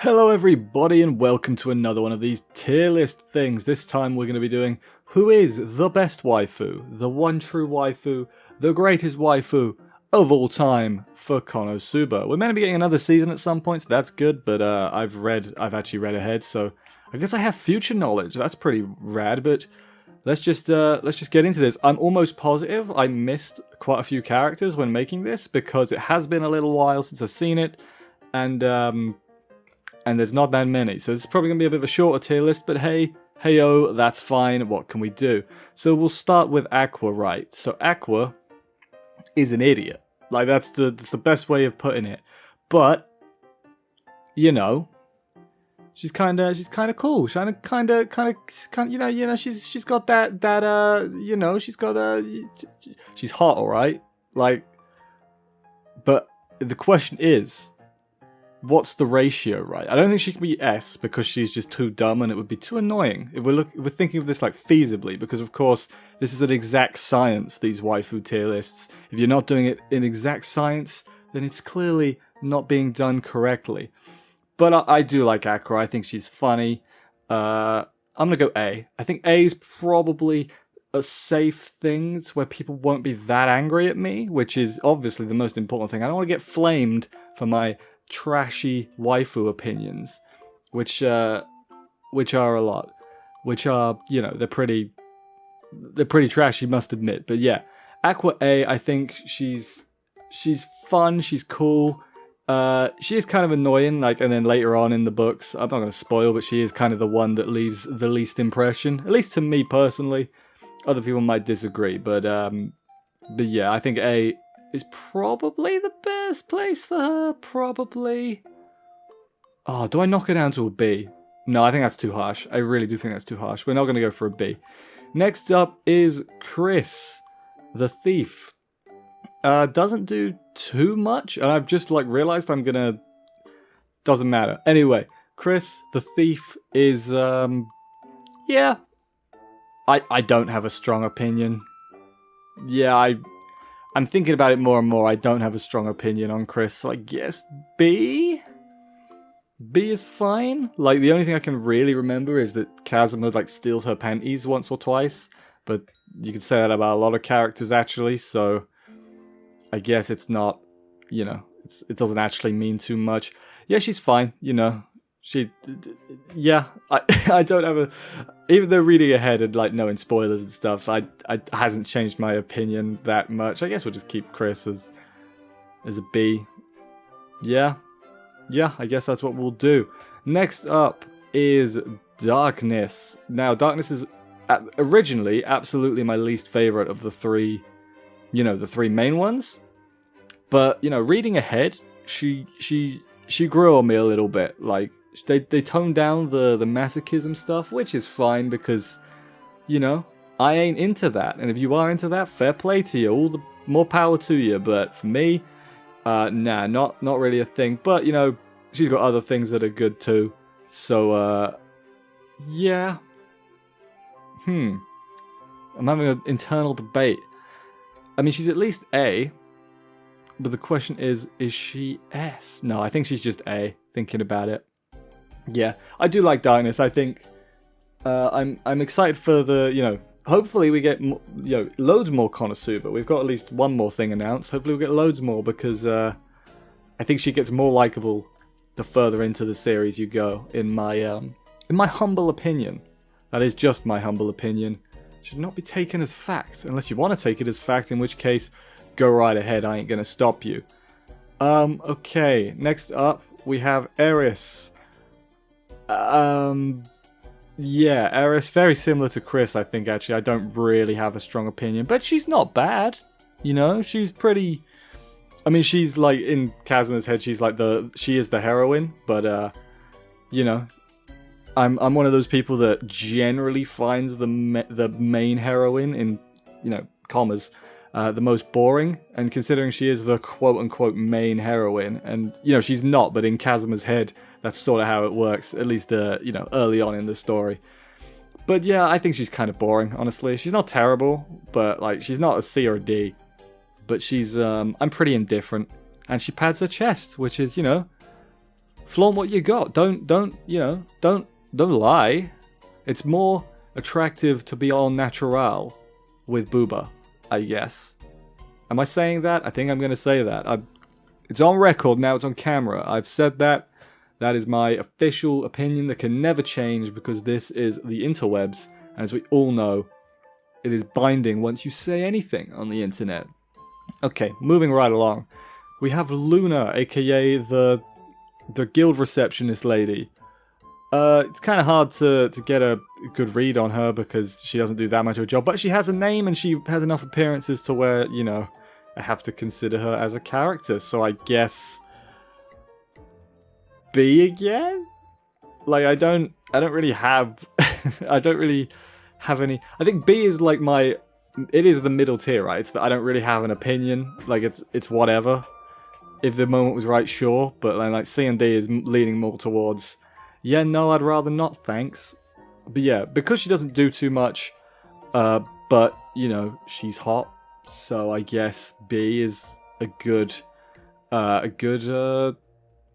Hello everybody and welcome to another one of these tier list things. This time we're going to be doing who is the best waifu, the one true waifu, the greatest waifu of all time for KonoSuba. We're meant to be getting another season at some point, so that's good, but I've actually read ahead, so I guess I have future knowledge. That's pretty rad, but let's just get into this. I'm almost positive I missed quite a few characters when making this because it has been a little while since I've seen it, and there's not that many, so it's probably going to be a bit of a shorter tier list, but hey-o, that's fine, what can we do? So we'll start with Aqua, right? So Aqua is an idiot. Like, that's the best way of putting it. But, you know, she's kinda cool. She's got she's hot, alright? Like, but the question is, what's the ratio, right? I don't think she can be S because she's just too dumb and it would be too annoying if we're thinking of this like feasibly, because of course this is an exact science, these waifu tier lists. If you're not doing it in exact science, then it's clearly not being done correctly. But I do like Aqua. I think she's funny. I'm gonna go A. I think A is probably a safe thing where people won't be that angry at me, which is obviously the most important thing. I don't want to get flamed for my trashy waifu opinions, which are a lot, which are, you know, they're pretty trashy, must admit. But yeah, Aqua A, I think she's fun, she's cool. She is kind of annoying, like, and then later on in the books, I'm not going to spoil, but she is kind of the one that leaves the least impression, at least to me personally. Other people might disagree, but yeah, I think A is probably the best place for her, probably. Oh, do I knock it down to a B? No, I think that's too harsh. I really do think that's too harsh. We're not going to go for a B. Next up is Chris, the thief. Doesn't do too much, and I've just like realized I'm gonna... Doesn't matter. Anyway, Chris, the thief is, yeah. I don't have a strong opinion. Yeah, I'm thinking about it more and more. I don't have a strong opinion on Chris, so I guess B? B is fine. Like, the only thing I can really remember is that Kazuma, like, steals her panties once or twice. But you can say that about a lot of characters, actually, so I guess it's not, you know, it doesn't actually mean too much. Yeah, she's fine, you know. Yeah, I don't have a... Even though reading ahead and, like, knowing spoilers and stuff, I hasn't changed my opinion that much. I guess we'll just keep Chris as a B. Yeah, I guess that's what we'll do. Next up is Darkness. Now, Darkness is originally absolutely my least favorite of the three, you know, the three main ones. But, you know, reading ahead, she grew on me a little bit. Like, they toned down the masochism stuff, which is fine because, you know, I ain't into that. And if you are into that, fair play to you. All the more power to you. But for me, nah, not really a thing. But, you know, she's got other things that are good too. So, yeah. I'm having an internal debate. I mean, she's at least A. But the question is she S? No, I think she's just A, thinking about it. Yeah, I do like Darkness. I think I'm excited for the, you know, hopefully we get, you know, loads more KonoSuba. We've got at least one more thing announced. Hopefully we'll get loads more because I think she gets more likable the further into the series you go, in my humble opinion. That is just my humble opinion. Should not be taken as fact, unless you want to take it as fact, in which case, go right ahead, I ain't gonna stop you. Okay, next up, we have Eris. Yeah, Eris, very similar to Chris, I think, actually. I don't really have a strong opinion, but she's not bad. You know, she's pretty... I mean, she's, like, in Kazuma's head, she's, like, she is the heroine, but, you know, I'm one of those people that generally finds the main heroine, in, you know, commas, the most boring, and considering she is the quote-unquote main heroine, and, you know, she's not, but in Kazuma's head, that's sort of how it works, at least, you know, early on in the story. But yeah, I think she's kind of boring, honestly. She's not terrible, but, like, she's not a C or a D. But she's, I'm pretty indifferent. And she pads her chest, which is, you know, Flaunt what you got. Don't lie. It's more attractive to be all natural with booba, I guess. Am I saying that? I think I'm going to say that. It's on record now, it's on camera. I've said that. That is my official opinion that can never change because this is the interwebs. And as we all know, it is binding once you say anything on the internet. Okay, moving right along. We have Luna, aka the guild receptionist lady. It's kind of hard to get a good read on her because she doesn't do that much of a job. But she has a name and she has enough appearances to where, you know, I have to consider her as a character. So I guess B again? Like, I don't really have... I don't really have any... I think B is like my... It is the middle tier, right? It's that I don't really have an opinion. Like, it's whatever. If the moment was right, sure. But then, like, C and D is leaning more towards... Yeah, no, I'd rather not, thanks. But yeah, because she doesn't do too much, but, you know, she's hot. So I guess B is a good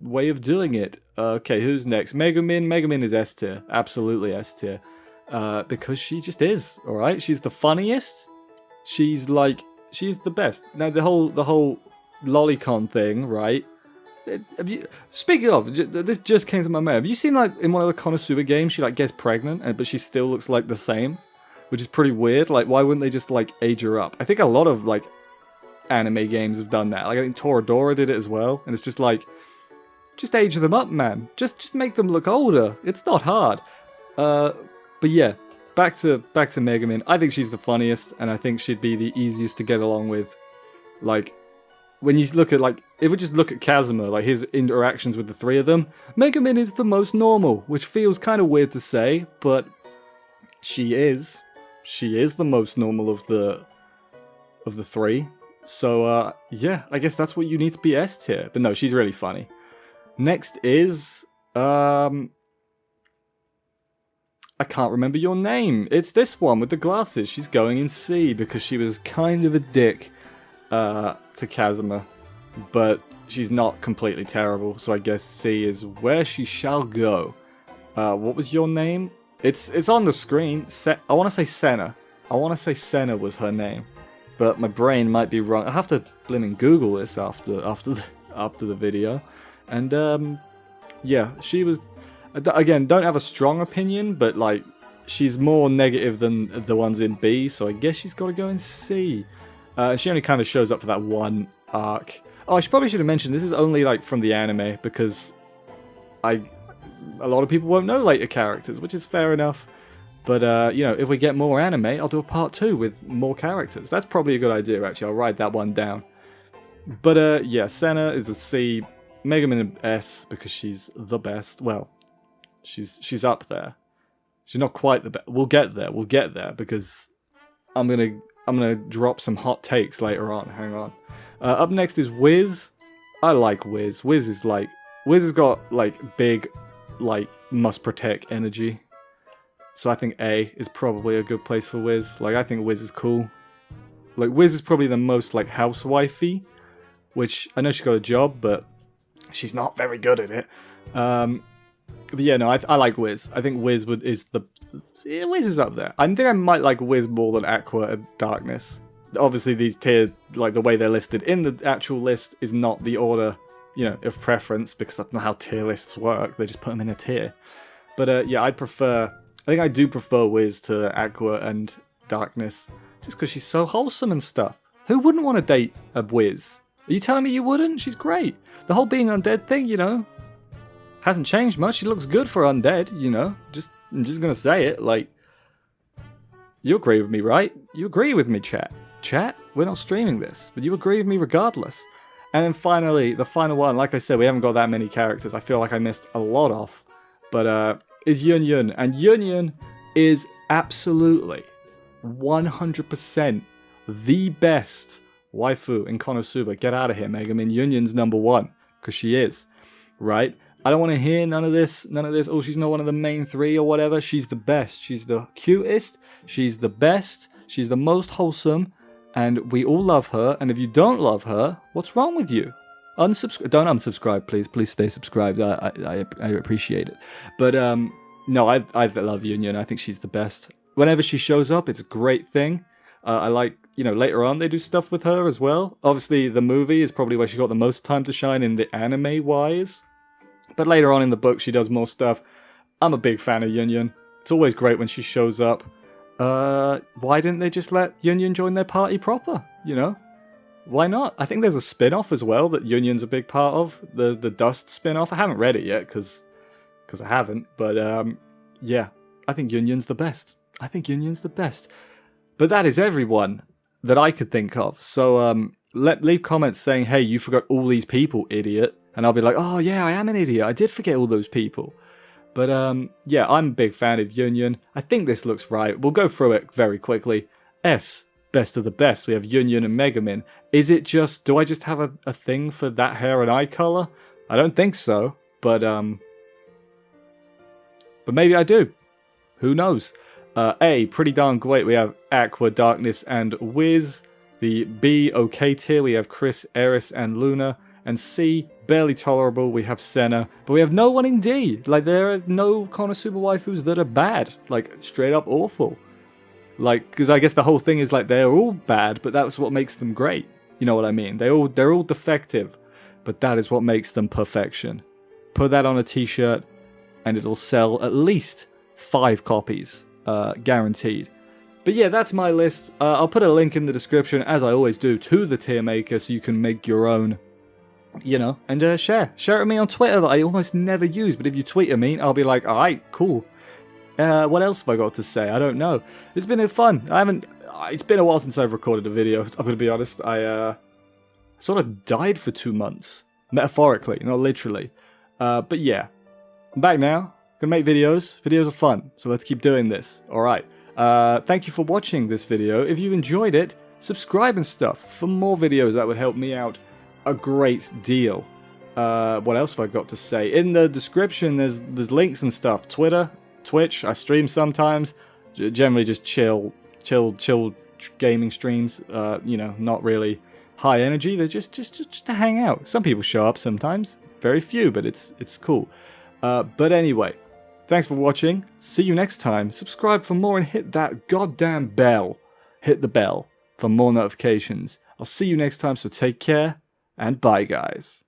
way of doing it. Okay, who's next? Megumin. Megumin is S tier. Absolutely S tier. Because she just is, alright? She's the funniest. She's the best. Now, the whole lolicon thing, right? Speaking of, this just came to my mind. Have you seen, like, in one of the KonoSuba games, she, like, gets pregnant, but she still looks, like, the same? Which is pretty weird. Like, why wouldn't they just, like, age her up? I think a lot of, like, anime games have done that. Like, I think Toradora did it as well. And it's just like, just age them up, man. Just make them look older. It's not hard. But yeah, back to Megumin. I think she's the funniest, and I think she'd be the easiest to get along with. Like, when you look at, like, if we just look at Kazuma, like, his interactions with the three of them, Megumin is the most normal, which feels kind of weird to say, but she is. She is the most normal of the three. So, yeah, I guess that's what you need to be S tier. But no, she's really funny. Next is, I can't remember your name. It's this one with the glasses. She's going in C because she was kind of a dick to Kazuma. But she's not completely terrible, so I guess C is where she shall go. What was your name? It's on the screen. I want to say Senna. I want to say Senna was her name. But my brain might be wrong. I have to blimmin' Google this after the video. And yeah, she was, again, don't have a strong opinion, but like, she's more negative than the ones in B, so I guess she's got to go in C. She only kind of shows up for that one arc. Oh, I probably should have mentioned, this is only like from the anime, because a lot of people won't know later characters, which is fair enough. But, you know, if we get more anime, I'll do a part 2 with more characters. That's probably a good idea, actually. I'll write that one down. But, yeah, Senna is a C. Megumin an S, because she's the best. Well, she's up there. She's not quite the best. We'll get there, because I'm gonna drop some hot takes later on. Hang on. Up next is Wiz. I like Wiz. Wiz has got, like, big, like, must protect energy. So I think A is probably a good place for Wiz. Like, I think Wiz is cool. Like, Wiz is probably the most, like, housewifey. Which, I know she's got a job, but she's not very good at it. But yeah, no, I like Wiz. I think Wiz is up there. I think I might like Wiz more than Aqua and Darkness. Obviously, these tiers, like, the way they're listed in the actual list is not the order, you know, of preference, because that's not how tier lists work. They just put them in a tier. But, yeah, I think I do prefer Wiz to Aqua and Darkness, just because she's so wholesome and stuff. Who wouldn't want to date a Wiz? Are you telling me you wouldn't? She's great. The whole being undead thing, you know, hasn't changed much. She looks good for undead, you know. I'm just gonna say it. Like, you agree with me, right? You agree with me, chat. Chat? We're not streaming this, but you agree with me regardless. And then finally, the final one. Like I said, we haven't got that many characters. I feel like I missed a lot off. But, is Yun Yun. And Yun Yun is absolutely 100% the best waifu in KonoSuba. Get out of here, Megumin. Yun Yun's number one, because she is, right? I don't want to hear none of this. Oh, she's not one of the main three or whatever. She's the best. She's the cutest. She's the best. She's the most wholesome. And we all love her. And if you don't love her, what's wrong with you? Unsubscribe. Don't unsubscribe, please. Please stay subscribed. I appreciate it. But no, I love Union. I think she's the best. Whenever she shows up, it's a great thing. I like, later on they do stuff with her as well. Obviously, the movie is probably where she got the most time to shine in the anime-wise. But later on in the book, she does more stuff. I'm a big fan of Union. It's always great when she shows up. Why didn't they just let Union join their party proper? Why not? I think there's a spin-off as well that Union's a big part of. The Dust spin-off. I haven't read it yet because I haven't. But yeah, I think Union's the best. I think Union's the best. But that is everyone that I could think of. So leave comments saying, hey, you forgot all these people, idiot. And I'll be like, oh yeah, I am an idiot. I did forget all those people. But yeah, I'm a big fan of Union. I think this looks right. We'll go through it very quickly. S, best of the best. We have Union and Megumin. Is it just, do I just have a thing for that hair and eye color? I don't think so. But maybe I do. Who knows? A, pretty darn great. We have Aqua, Darkness, and Wiz. The B, okay tier. We have Chris, Eris, and Luna. And C, barely tolerable. We have Senna. But we have no one in D. Like, there are no KonoSuba waifus that are bad. Like, straight up awful. Like, because I guess the whole thing is, like, they're all bad, but that's what makes them great. You know what I mean? They're all defective. But that is what makes them perfection. Put that on a t-shirt, and it'll sell at least 5 copies. Guaranteed. But yeah, that's my list. I'll put a link in the description, as I always do, to the tier maker so you can make your own, and share it with me on Twitter that I almost never use, but if you tweet at me, I'll be like, alright, cool. What else have I got to say? I don't know. It's been fun. It's been a while since I've recorded a video, I'm gonna be honest. I sort of died for 2 months. Metaphorically, not literally. But yeah, I'm back now. Gonna make videos. Videos are fun, so let's keep doing this. Alright. Thank you for watching this video. If you enjoyed it, subscribe and stuff for more videos. That would help me out a great deal. What else have I got to say? In the description, there's links and stuff. Twitter, Twitch. I stream sometimes. Generally just chill gaming streams. Not really high energy. They're just to hang out. Some people show up sometimes. Very few, but it's cool. But anyway, thanks for watching. See you next time. Subscribe for more and hit that goddamn bell. Hit the bell for more notifications. I'll see you next time, so take care, and bye, guys.